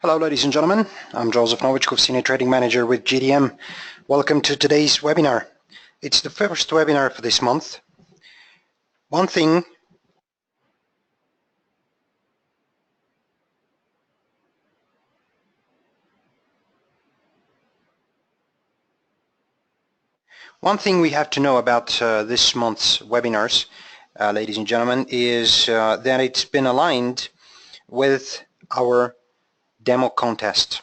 Hello ladies and gentlemen, I'm Joseph Novichkov, Senior Trading Manager with GDM. Welcome to today's webinar. It's the first webinar for this month. One thing we have to know about this month's webinars, ladies and gentlemen, is that it's been aligned with our demo contest.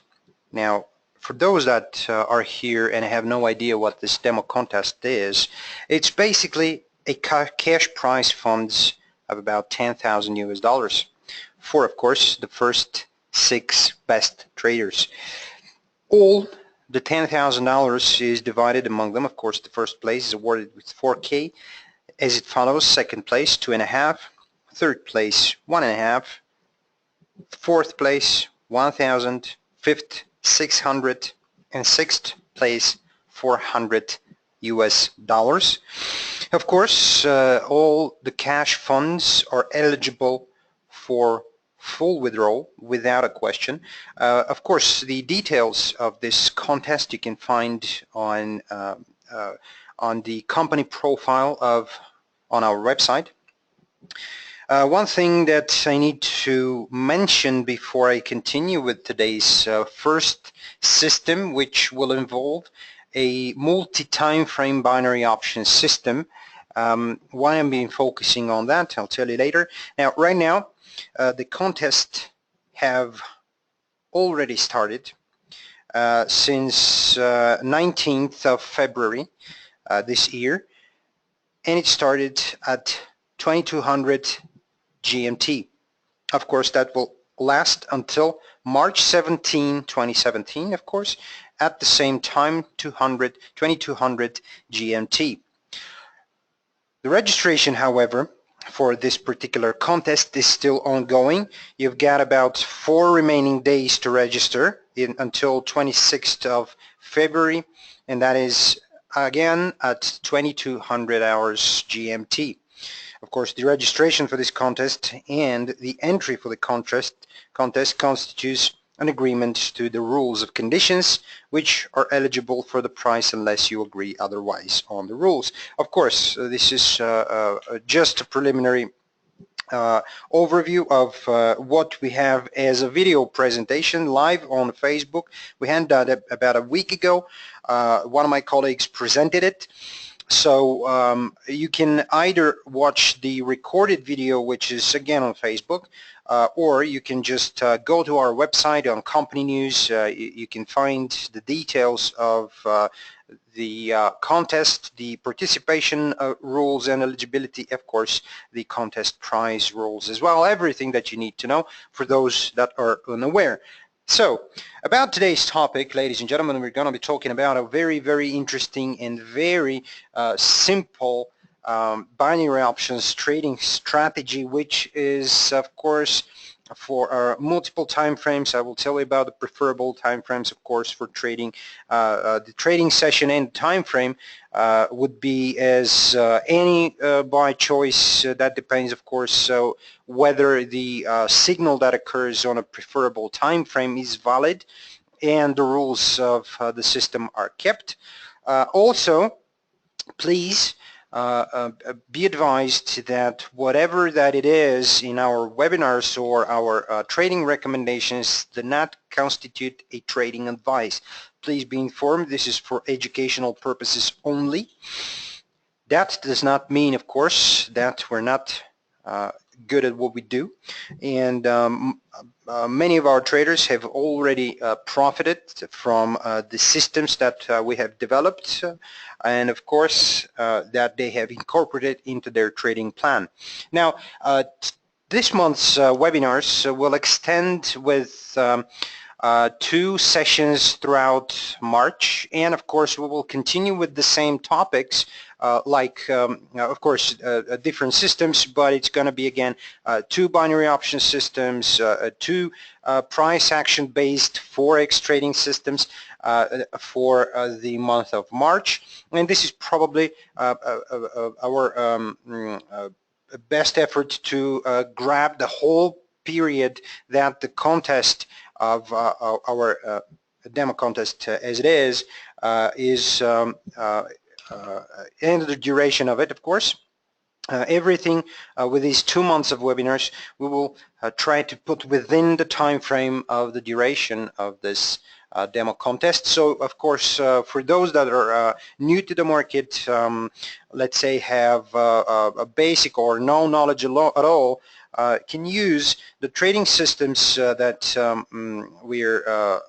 Now, for those that are here and have no idea what this demo contest is, it's basically a cash prize funds of about 10,000 US dollars for, of course, the first 6 best traders. All the $10,000 is divided among them. Of course, the first place is awarded with 4K as it follows: second place 2.5, third place 1.5, fourth place 1,000, fifth 600, and sixth place 400 US dollars. Of course, all the cash funds are eligible for full withdrawal without a question. Of course, the details of this contest you can find on the company profile on our website. One thing that I need to mention before I continue with today's first system, which will involve a multi-time frame binary option system. Why I'm been focusing on that, I'll tell you later. Now, right now, the contest have already started since 19th of February this year, and it started at 2200 GMT. Of course, that will last until March 17, 2017, of course, at the same time, 2200 GMT. The registration, however, for this particular contest is still ongoing. You've got about 4 remaining days to register until 26th of February, and that is again at 2200 hours GMT. Of course, the registration for this contest and the entry for the contest constitutes an agreement to the rules of conditions, which are eligible for the price unless you agree otherwise on the rules. Of course, this is just a preliminary overview of what we have as a video presentation live on Facebook. We had that about a week ago. One of my colleagues presented it. So you can either watch the recorded video, which is again on Facebook, or you can just go to our website on company news. You can find the details of the contest, the participation rules and eligibility, of course, the contest prize rules as well, everything that you need to know for those that are unaware. So, about today's topic, ladies and gentlemen, we're going to be talking about a very, very interesting and very simple binary options trading strategy, which is, of course, for multiple time frames. I will tell you about the preferable time frames, of course, for trading. The trading session and time frame would be as any by choice. That depends, of course, so whether the signal that occurs on a preferable time frame is valid and the rules of the system are kept. Also, please be advised that whatever that it is in our webinars or our trading recommendations do not constitute a trading advice. Please be informed this is for educational purposes only. That does not mean, of course, that we're not good at what we do, and many of our traders have already profited from the systems that we have developed, and of course that they have incorporated into their trading plan. Now, this month's webinars will extend with 2 sessions throughout March, and of course we will continue with the same topics of course different systems, but it's going to be again 2 binary option systems, 2 price action based Forex trading systems for the month of March, and this is probably our best effort to grab the whole period that the contest of our demo contest as it is and the duration of it, of course. Everything with these 2 months of webinars, we will try to put within the time frame of the duration of this demo contest. So of course, for those that are new to the market, let's say have a basic or no knowledge at all, can use the trading systems that we're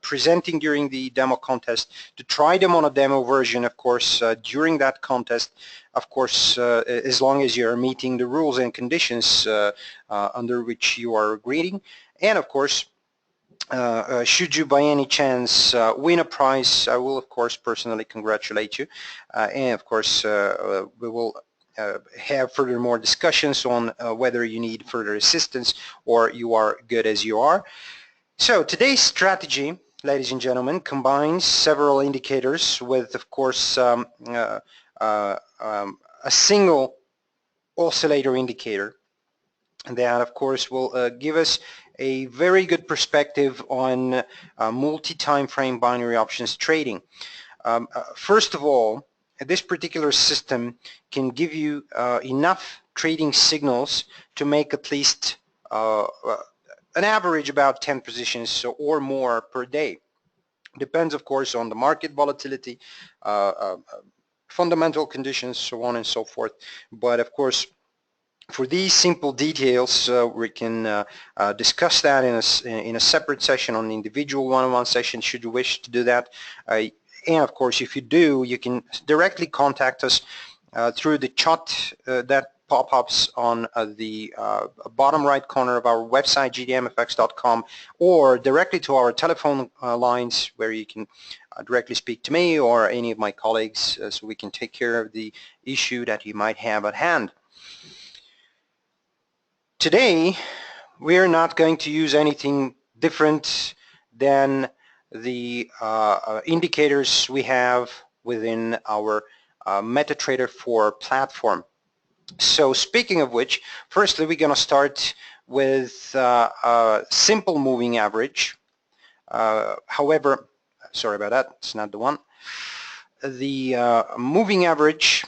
presenting during the demo contest to try them on a demo version, of course, during that contest, of course, as long as you're meeting the rules and conditions under which you are agreeing. And of course, should you by any chance win a prize, I will of course personally congratulate you, and of course we will have furthermore discussions on whether you need further assistance or you are good as you are. So today's strategy, ladies and gentlemen, combines several indicators with, of course, a single oscillator indicator that, of course, will give us a very good perspective on multi-time frame binary options trading. First of all, this particular system can give you enough trading signals to make at least an average about 10 positions or more per day. Depends, of course, on the market volatility, fundamental conditions, so on and so forth. But of course, for these simple details, we can discuss that in a separate session, on the individual one-on-one session, should you wish to do that. And of course, if you do, you can directly contact us through the chat that pop-ups on the bottom right corner of our website, GDMFX.com, or directly to our telephone lines, where you can directly speak to me or any of my colleagues, so we can take care of the issue that you might have at hand. Today, we're not going to use anything different than the indicators we have within our MetaTrader 4 platform. So speaking of which, firstly, we're going to start with a simple moving average. However, sorry about that, it's not the one. The moving average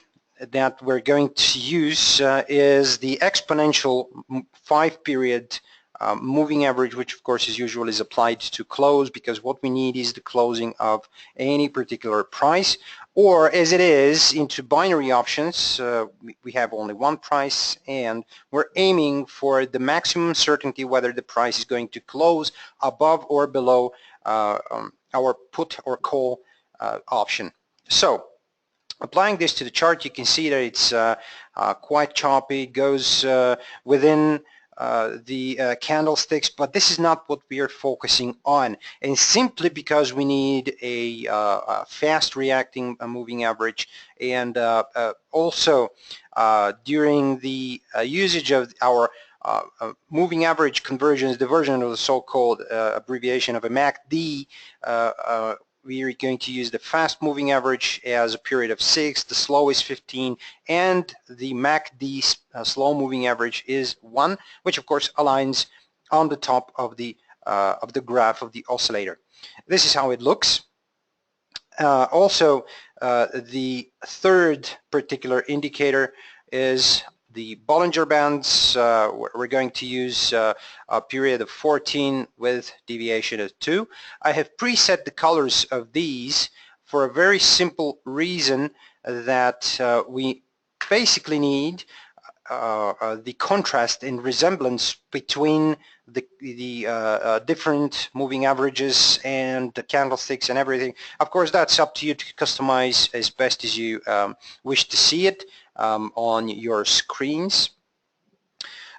that we're going to use is the exponential 5-period moving average, which of course is usually applied to close, because what we need is the closing of any particular price, or as it is into binary options, we have only one price, and we're aiming for the maximum certainty whether the price is going to close above or below our put or call option. So applying this to the chart, you can see that it's quite choppy. It goes within the candlesticks, but this is not what we are focusing on, and simply because we need a fast reacting moving average, and also during the usage of our moving average conversions, the version of the so-called abbreviation of a MACD, we are going to use the fast moving average as a period of 6, the slow is 15, and the MACD slow moving average is 1, which of course aligns on the top of the graph of the oscillator. This is how it looks. Also, the third particular indicator is the Bollinger Bands. We're going to use a period of 14 with deviation of 2. I have preset the colors of these for a very simple reason, that we basically need the contrast and resemblance between the different moving averages and the candlesticks and everything. Of course, that's up to you to customize as best as you wish to see it on your screens.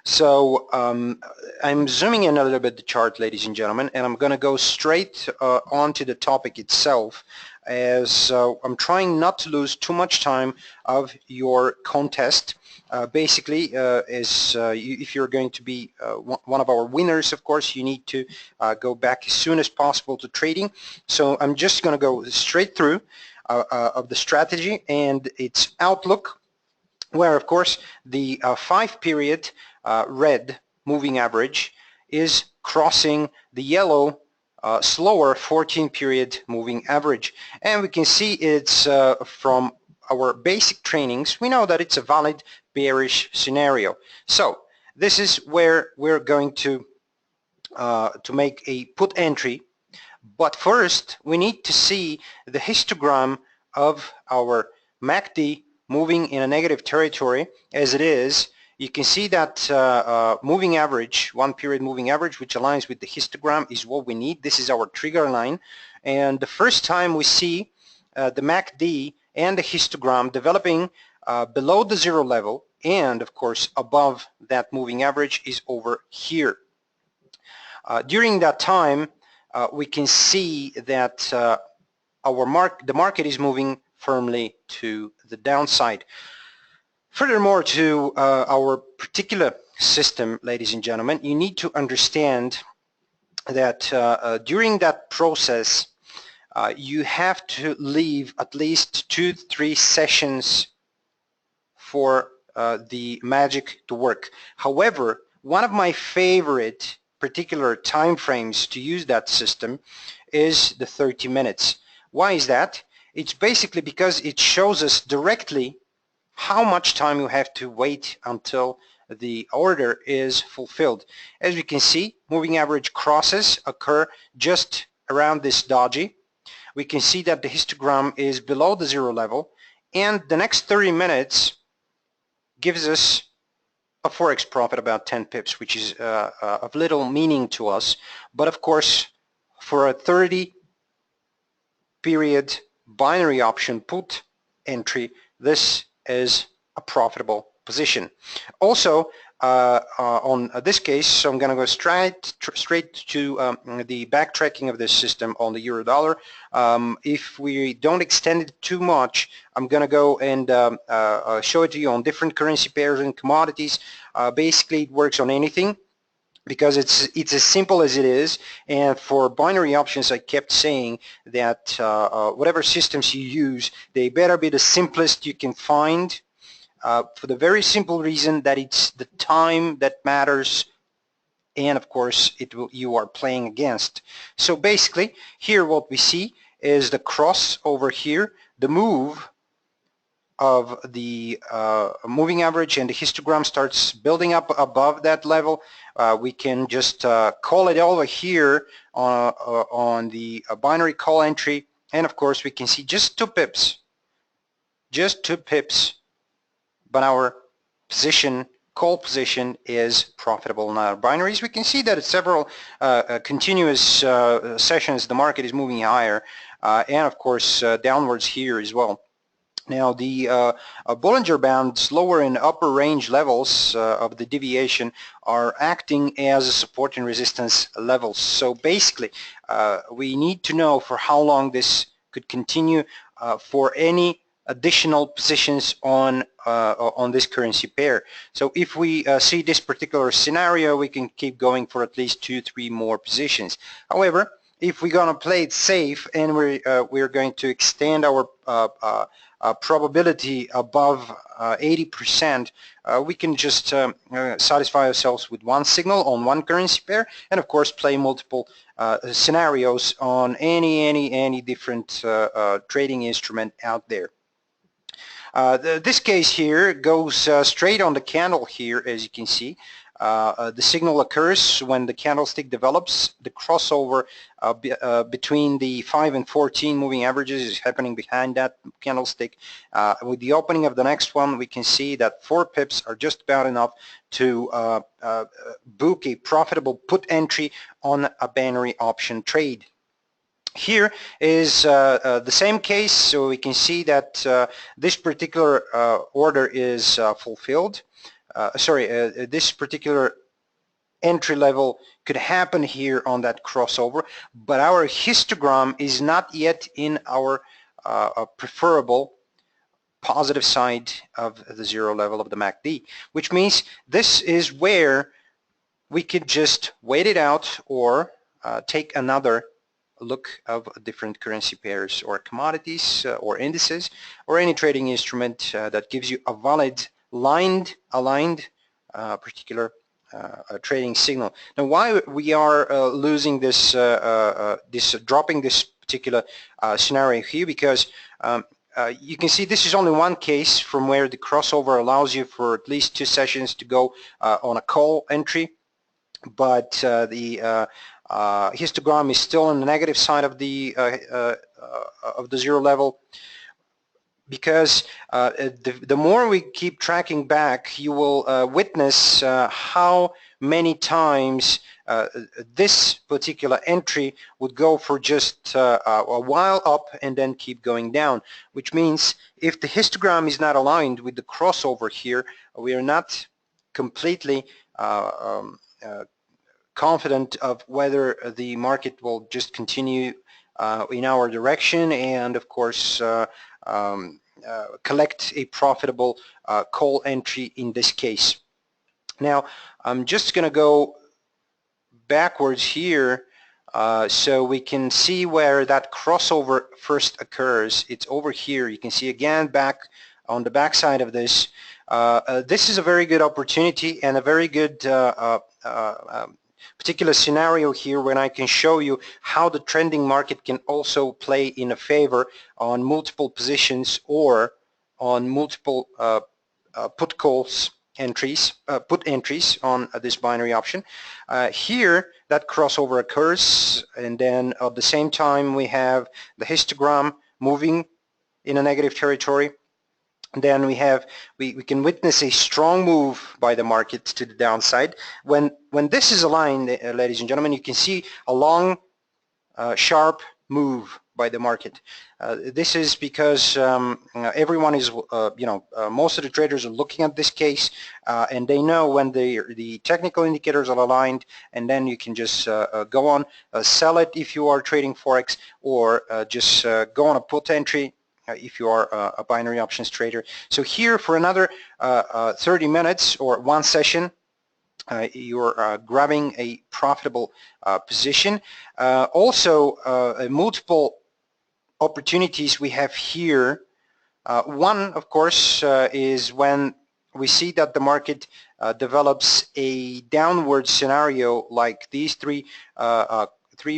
So I'm zooming in a little bit the chart, ladies and gentlemen, and I'm going to go straight onto the topic itself, as I'm trying not to lose too much time of your contest. Basically, if you're going to be one of our winners, of course, you need to go back as soon as possible to trading. So I'm just going to go straight through of the strategy and its outlook, where, of course, the 5-period red moving average is crossing the yellow slower 14-period moving average. And we can see it's from our basic trainings, we know that it's a valid bearish scenario. So this is where we're going to make a put entry. But first, we need to see the histogram of our MACD moving in a negative territory as it is. You can see that moving average, 1-period moving average, which aligns with the histogram, is what we need. This is our trigger line. And the first time we see the MACD and the histogram developing below the zero level and, of course, above that moving average is over here. During that time, we can see that the market is moving firmly to the downside. Furthermore, to our particular system, ladies and gentlemen, you need to understand that during that process, you have to leave at least 2-3 sessions for the magic to work. However, one of my favorite particular time frames to use that system is the 30 minutes. Why is that? It's basically because it shows us directly how much time you have to wait until the order is fulfilled. As we can see, moving average crosses occur just around this doji. We can see that the histogram is below the zero level, and the next 30 minutes gives us a Forex profit about 10 pips, which is of little meaning to us. But of course, for a 30-period binary option put entry, this is a profitable position. Also, on this case, so I'm going to go straight to the backtracking of this system on the euro dollar. If we don't extend it too much, I'm going to go and show it to you on different currency pairs and commodities. Basically, it works on anything because it's as simple as it is. And for binary options, I kept saying that whatever systems you use, they better be the simplest you can find. For the very simple reason that it's the time that matters, and of course you are playing against. So basically here what we see is the cross over here, the move of the moving average, and the histogram starts building up above that level. We can just call it over here on the binary call entry, and of course we can see just 2 pips, but our position, call position, is profitable. Now binaries, we can see that at several continuous sessions the market is moving higher, and of course downwards here as well. Now the Bollinger Bands lower and upper range levels of the deviation are acting as a support and resistance levels. So basically we need to know for how long this could continue for any additional positions on this currency pair. So if we see this particular scenario, we can keep going for at least 2-3 more positions. However, if we're going to play it safe and we're going to extend our probability above 80%, we can just satisfy ourselves with one signal on one currency pair, and of course play multiple scenarios on any different trading instrument out there. This case here goes straight on the candle here, as you can see. The signal occurs when the candlestick develops. The crossover between the 5 and 14 moving averages is happening behind that candlestick. With the opening of the next one, we can see that 4 pips are just about enough to book a profitable put entry on a binary option trade. Here is the same case, so we can see that this particular order is fulfilled. This particular entry level could happen here on that crossover, but our histogram is not yet in our preferable positive side of the zero level of the MACD, which means this is where we could just wait it out or take another look of different currency pairs or commodities or indices or any trading instrument that gives you a valid aligned particular trading signal. Now, why we are losing this, dropping this particular scenario here? Because you can see this is only one case from where the crossover allows you for at least 2 sessions to go on a call entry, but the histogram is still on the negative side of the zero level. Because the more we keep tracking back, you will witness how many times this particular entry would go for just a while up and then keep going down, which means if the histogram is not aligned with the crossover here, we are not completely confident of whether the market will just continue in our direction and, of course, collect a profitable call entry in this case. Now, I'm just going to go backwards here so we can see where that crossover first occurs. It's over here. You can see again back on the back side of this. This is a very good opportunity and a very good particular scenario here when I can show you how the trending market can also play in a favor on multiple positions or on multiple put calls entries, put entries on this binary option. Here that crossover occurs, and then at the same time we have the histogram moving in a negative territory. Then we can witness a strong move by the market to the downside. When this is aligned, ladies and gentlemen, you can see a long, sharp move by the market. This is because everyone is, most of the traders are looking at this case, and they know when the technical indicators are aligned, and then you can just go on, sell it if you are trading Forex, or just go on a put entry if you are a binary options trader. So here for another 30 minutes or one session, you're grabbing a profitable position. Also, multiple opportunities we have here. One, of course, is when we see that the market develops a downward scenario like these three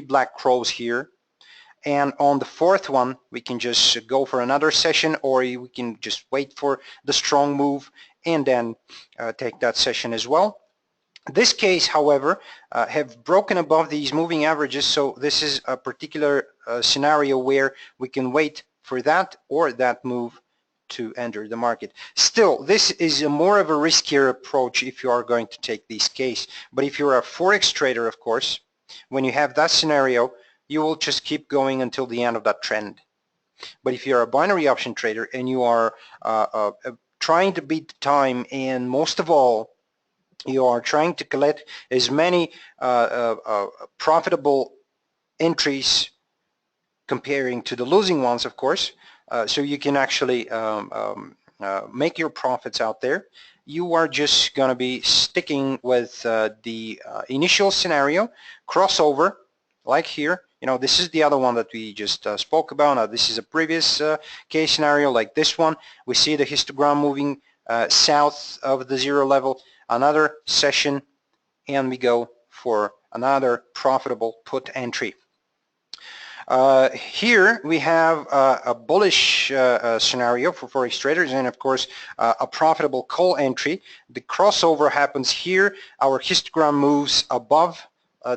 black crows here. And on the fourth one, we can just go for another session, or we can just wait for the strong move and then take that session as well. This case, however, have broken above these moving averages, so this is a particular scenario where we can wait for that or that move to enter the market. Still, this is more of a riskier approach if you are going to take this case. But if you're a Forex trader, of course, when you have that scenario, you will just keep going until the end of that trend. But if you're a binary option trader and you are trying to beat the time, and most of all, you are trying to collect as many profitable entries comparing to the losing ones, of course, so you can actually make your profits out there, you are just going to be sticking with the initial scenario, crossover, like here. This is the other one that we just spoke about. Now, this is a previous case scenario like this one. We see the histogram moving south of the zero level, another session, and we go for another profitable put entry. Here we have a bullish scenario for Forex traders, and of course a profitable call entry. The crossover happens here. Our histogram moves above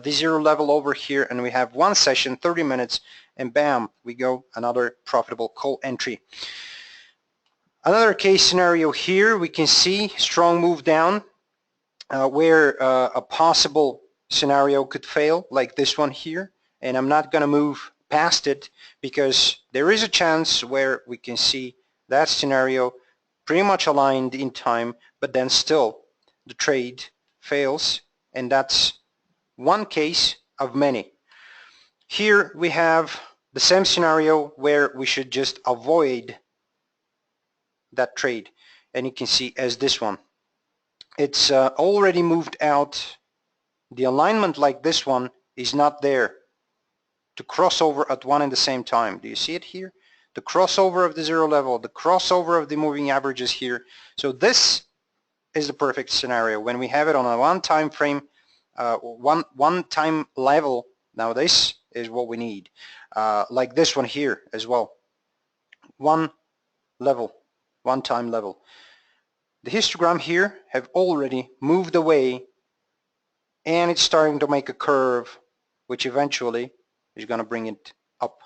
the zero level over here, and we have one session, 30 minutes, and bam, we go another profitable call entry. Another case scenario here, we can see strong move down where a possible scenario could fail, like this one here, and I'm not going to move past it because there is a chance where we can see that scenario pretty much aligned in time, but then still the trade fails, and that's one case of many. Here we have the same scenario where we should just avoid that trade, and you can see as this one. It's already moved out. The alignment like this one is not there to cross over at one and the same time. Do you see it here? The crossover of the zero level, the crossover of the moving averages here. So this is the perfect scenario when we have it on a one time frame, one time level. Now this is what we need, like this one here as well. One level, one time level. The histogram here have already moved away, and it's starting to make a curve, which eventually is going to bring it up.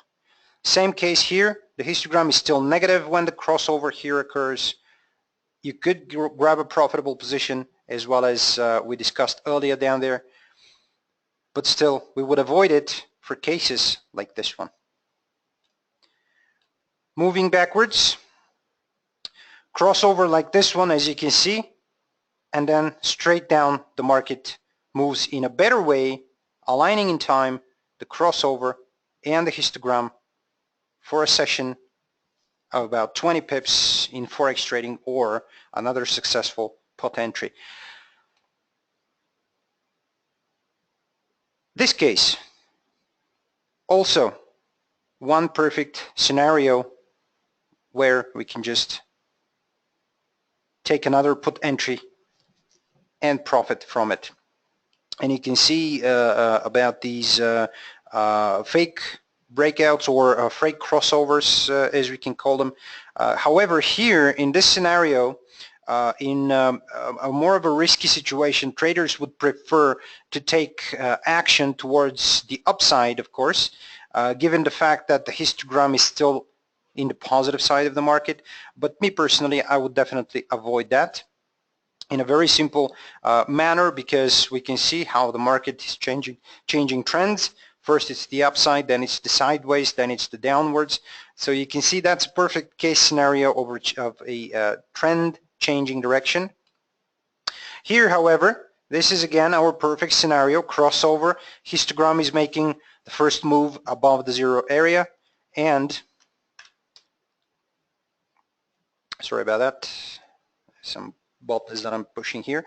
Same case here. The histogram is still negative when the crossover here occurs. You could grab a profitable position, as well as we discussed earlier down there, but still we would avoid it for cases like this one. Moving backwards, crossover like this one, as you can see, and then straight down the market moves in a better way, aligning in time the crossover and the histogram for a session of about 20 pips in Forex trading, or another successful pot entry. This case, also one perfect scenario where we can just take another put entry and profit from it. And you can see about these fake breakouts, or fake crossovers, as we can call them. However, here in this scenario, in a more of a risky situation, traders would prefer to take action towards the upside, of course, given the fact that the histogram is still in the positive side of the market. But me personally, I would definitely avoid that in a very simple manner, because we can see how the market is changing trends. First it's the upside, then it's the sideways, then it's the downwards. So you can see that's a perfect case scenario of a trend changing direction. Here, however, this is again our perfect scenario. Crossover, histogram is making the first move above the zero area, and sorry about that, some buttons that I'm pushing here.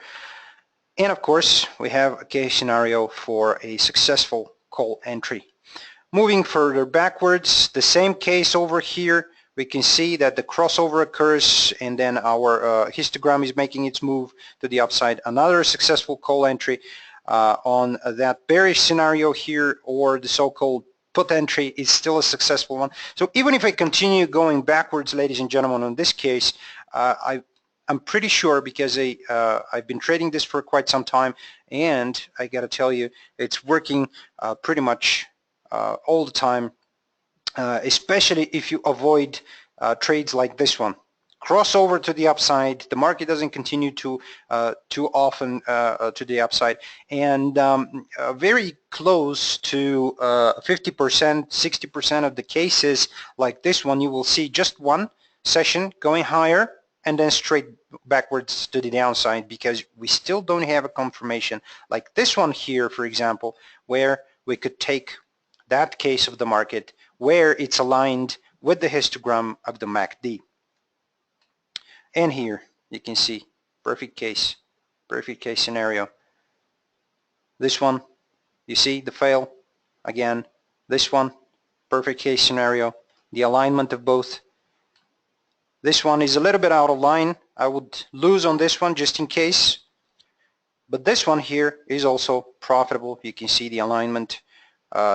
And of course we have a case scenario for a successful call entry. Moving further backwards, the same case over here. We can see that the crossover occurs, and then our histogram is making its move to the upside. Another successful call entry on that bearish scenario here, or the so-called put entry, is still a successful one. So even if I continue going backwards, ladies and gentlemen, on this case, I'm pretty sure, because I've been trading this for quite some time, and I got to tell you, it's working pretty much all the time, especially if you avoid trades like this one. Crossover to the upside, the market doesn't continue too often to the upside, and very close to 50%, 60% of the cases like this one, you will see just one session going higher and then straight backwards to the downside, because we still don't have a confirmation like this one here, for example, where we could take that case of the market where it's aligned with the histogram of the MACD. And here you can see perfect case scenario. This one, you see the fail again. This one, perfect case scenario, the alignment of both. This one is a little bit out of line. I would lose on this one just in case. But this one here is also profitable. You can see the alignment.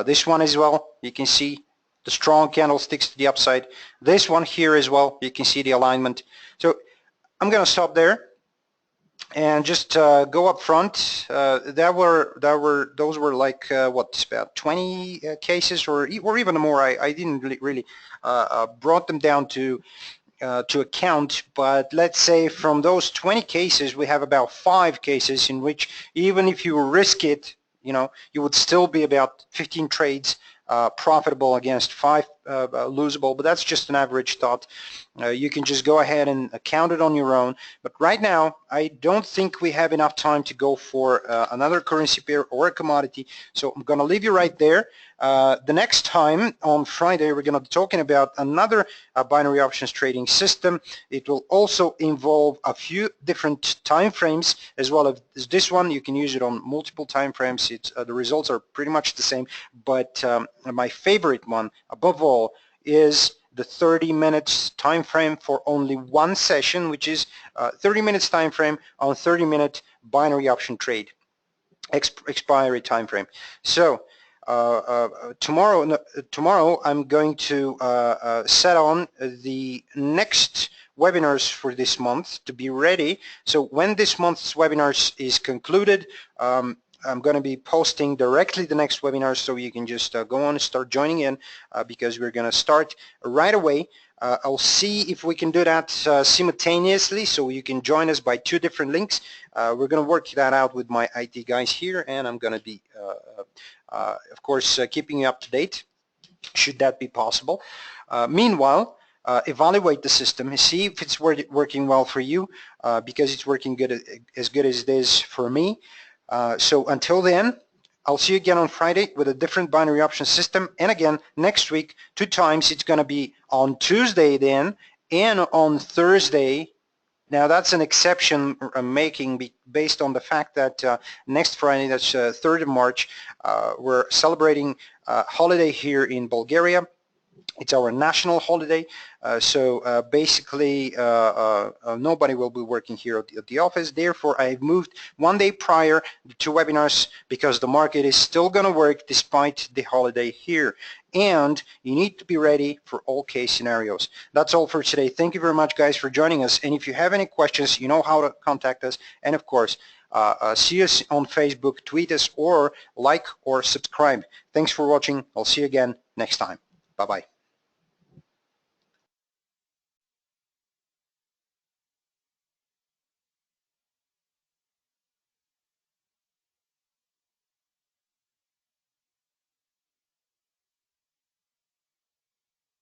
This one as well, you can see the strong candlesticks to the upside. This one here as well, you can see the alignment. So I'm going to stop there and just go up front. Those were like what, about 20 cases, or even more. I didn't really brought them down to account, but let's say from those 20 cases, we have about 5 cases in which, even if you risk it, you would still be about 15 trades profitable against 5 losable. But that's just an average thought. You can just go ahead and count it on your own. But right now, I don't think we have enough time to go for another currency pair or a commodity. So I'm going to leave you right there. The next time on Friday, we're going to be talking about another binary options trading system. It will also involve a few different time frames, as well as this one. You can use it on multiple time frames. The results are pretty much the same, but my favorite one above all is the 30 minutes time frame for only one session, which is 30 minutes time frame on 30-minute binary option trade expiry time frame. So tomorrow I'm going to set on the next webinars for this month to be ready. So when this month's webinars is concluded, I'm going to be posting directly the next webinar, so you can just go on and start joining in because we're going to start right away. I'll see if we can do that simultaneously, so you can join us by 2 different links. We're going to work that out with my IT guys here, and I'm going to be, of course, keeping you up to date, should that be possible. Meanwhile, evaluate the system and see if it's working well for you, because it's working as good as it is for me. So until then, I'll see you again on Friday with a different binary option system, and again next week 2 times. It's going to be on Tuesday then and on Thursday. Now that's an exception I'm making based on the fact that next Friday, that's 3rd of March, we're celebrating a holiday here in Bulgaria. It's our national holiday, so basically nobody will be working here at the office. Therefore, I've moved 1 day prior the 2 webinars, because the market is still going to work despite the holiday here, and you need to be ready for all case scenarios. That's all for today. Thank you very much, guys, for joining us, and if you have any questions, you know how to contact us, and of course see us on Facebook, tweet us, or like or subscribe. Thanks for watching. I'll see you again next time. Bye-bye.